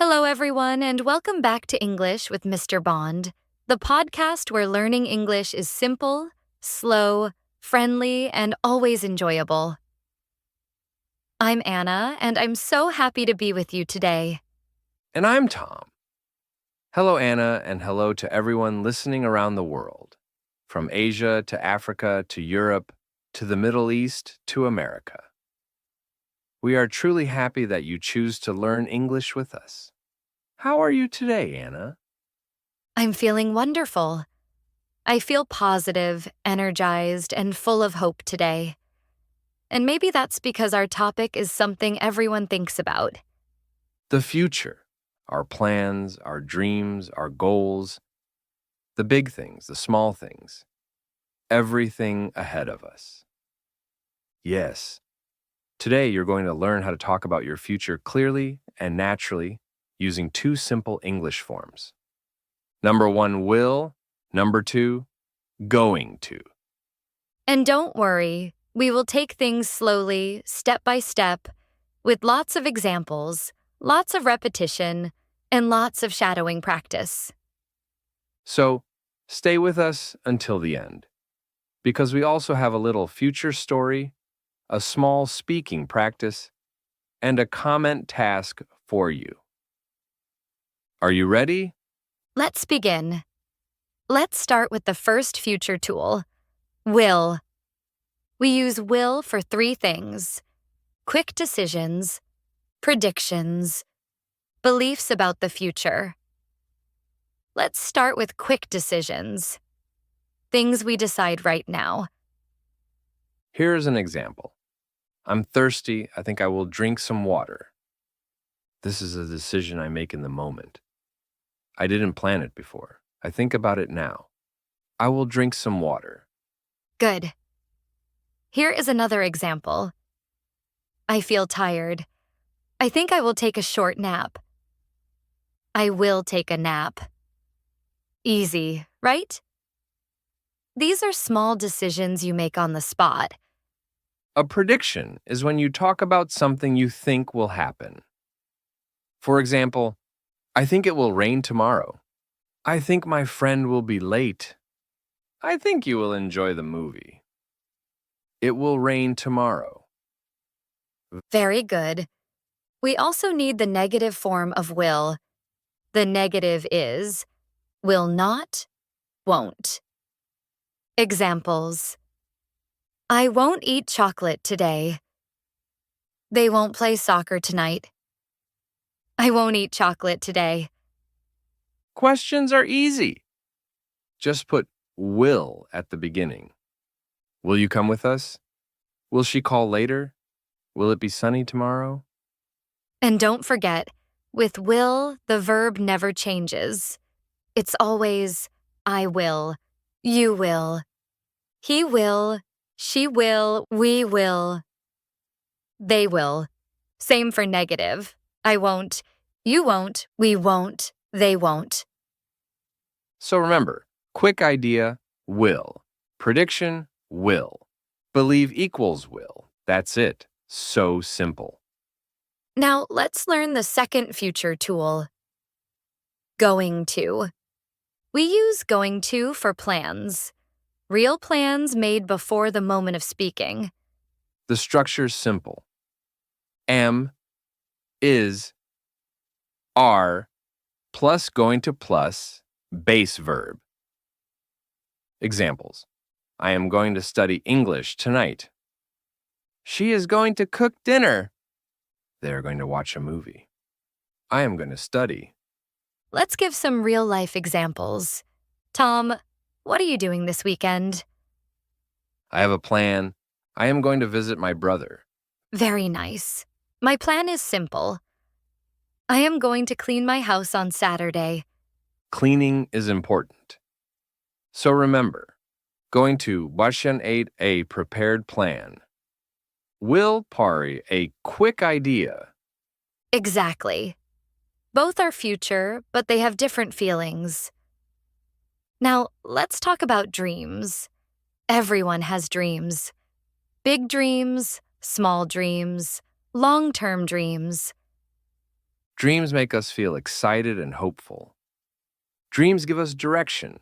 Hello, everyone, and welcome back to English with Mr. Bond, the podcast where learning English is simple, slow, friendly, and always enjoyable. I'm Anna, and I'm so happy to be with you today. And I'm Tom. Hello, Anna, and hello to everyone listening around the world, from Asia to Africa to Europe to the Middle East to America. We are truly happy that you choose to learn English with us. How are you today, Anna? I'm feeling wonderful. I feel positive, energized, and full of hope today. And maybe that's because our topic is something everyone thinks about. The future, our plans, our dreams, our goals, the big things, the small things, everything ahead of us. Yes, today you're going to learn how to talk about your future clearly and naturally using two simple English forms. Number one, will. Number two, going to. And don't worry, we will take things slowly, step by step, with lots of examples, lots of repetition, and lots of shadowing practice. So, stay with us until the end, because we also have a little future story, a small speaking practice, and a comment task for you. Are you ready? Let's begin. Let's start with the first future tool, will. We use will for three things: quick decisions, predictions, beliefs about the future. Let's start with quick decisions, things we decide right now. Here's an example. I'm thirsty. I think I will drink some water. This is a decision I make in the moment. I didn't plan it before. I think about it now. I will drink some water. Good. Here is another example. I feel tired. I think I will take a short nap. I will take a nap. Easy, right? These are small decisions you make on the spot. A prediction is when you talk about something you think will happen. For example, I think it will rain tomorrow. I think my friend will be late. I think you will enjoy the movie. It will rain tomorrow. Very good. We also need the negative form of will. The negative is will not, won't. Examples: I won't eat chocolate today. They won't play soccer tonight. I won't eat chocolate today. Questions are easy. Just put will at the beginning. Will you come with us? Will she call later? Will it be sunny tomorrow? And don't forget, with will, the verb never changes. It's always I will, you will, he will, she will, we will, they will. Same for negative. I won't, you won't, we won't, they won't. So remember, quick idea, will. Prediction, will. Believe equals will. That's it. So simple. Now let's learn the second future tool, going to. We use going to for plans, real plans made before the moment of speaking. The structure's simple. Am, is, are, plus going to plus, base verb. Examples. I am going to study English tonight. She is going to cook dinner. They are going to watch a movie. I am going to study. Let's give some real-life examples. Tom, what are you doing this weekend? I have a plan. I am going to visit my brother. Very nice. My plan is simple. I am going to clean my house on Saturday. Cleaning is important. So remember, going to Bashan 8 a prepared plan. Will pari a quick idea. Exactly. Both are future, but they have different feelings. Now, let's talk about dreams. Everyone has dreams. Big dreams, small dreams, long-term dreams. Dreams make us feel excited and hopeful. Dreams give us direction.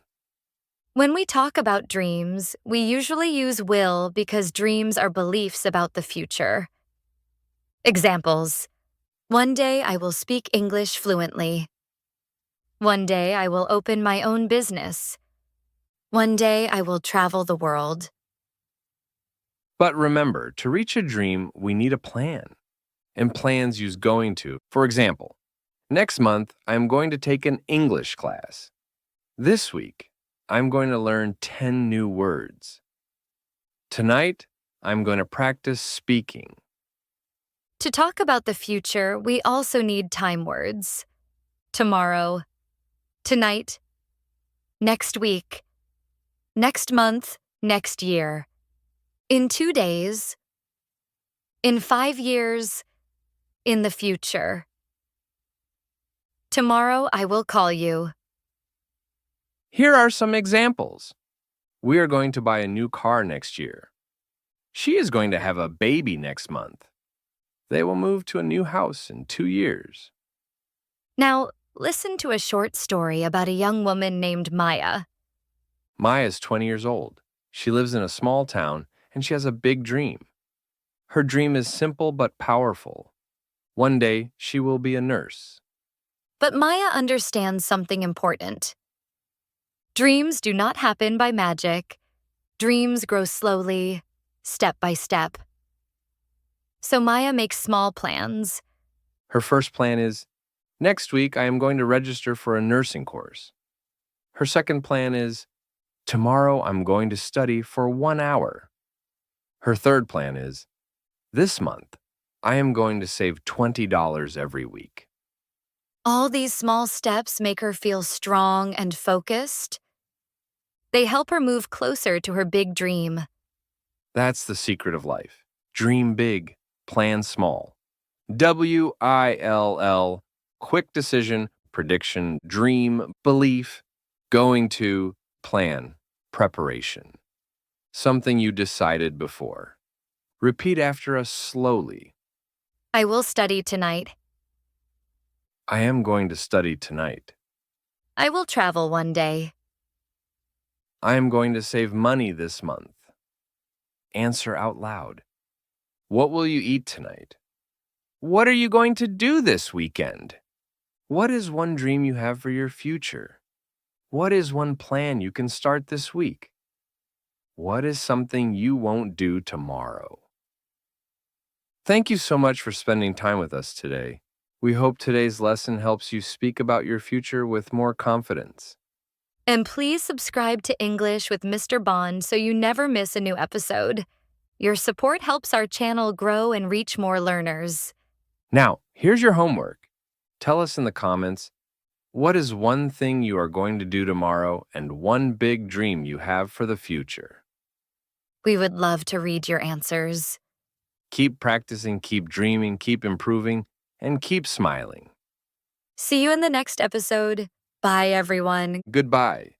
When we talk about dreams, we usually use will because dreams are beliefs about the future. Examples: one day I will speak English fluently. One day I will open my own business. One day I will travel the world. But remember, to reach a dream, we need a plan. And plans use going to. For example, next month, I am going to take an English class. This week, I'm going to learn 10 new words. Tonight, I'm going to practice speaking. To talk about the future, we also need time words. Tomorrow, tonight, next week, next month, next year, in 2 days, in 5 years, in the future. Tomorrow I will call you. Here are some examples. We are going to buy a new car next year. She is going to have a baby next month. They will move to a new house in 2 years. Now, listen to a short story about a young woman named Maya. Maya is 20 years old. She lives in a small town and she has a big dream. Her dream is simple but powerful. One day, she will be a nurse. But Maya understands something important. Dreams do not happen by magic. Dreams grow slowly, step by step. So Maya makes small plans. Her first plan is, next week I am going to register for a nursing course. Her second plan is, tomorrow I'm going to study for 1 hour. Her third plan is, this month I am going to save $20 every week. All these small steps make her feel strong and focused. They help her move closer to her big dream. That's the secret of life. Dream big, plan small. WILL, quick decision, prediction, dream, belief, going to, plan, preparation. Something you decided before. Repeat after us slowly. I will study tonight. I am going to study tonight. I will travel one day. I am going to save money this month. Answer out loud. What will you eat tonight? What are you going to do this weekend? What is one dream you have for your future? What is one plan you can start this week? What is something you won't do tomorrow? Thank you so much for spending time with us today. We hope today's lesson helps you speak about your future with more confidence. And please subscribe to English with Mr. Bond so you never miss a new episode. Your support helps our channel grow and reach more learners. Now, here's your homework. Tell us in the comments, what is one thing you are going to do tomorrow and one big dream you have for the future? We would love to read your answers. Keep practicing, keep dreaming, keep improving, and keep smiling. See you in the next episode. Bye, everyone. Goodbye.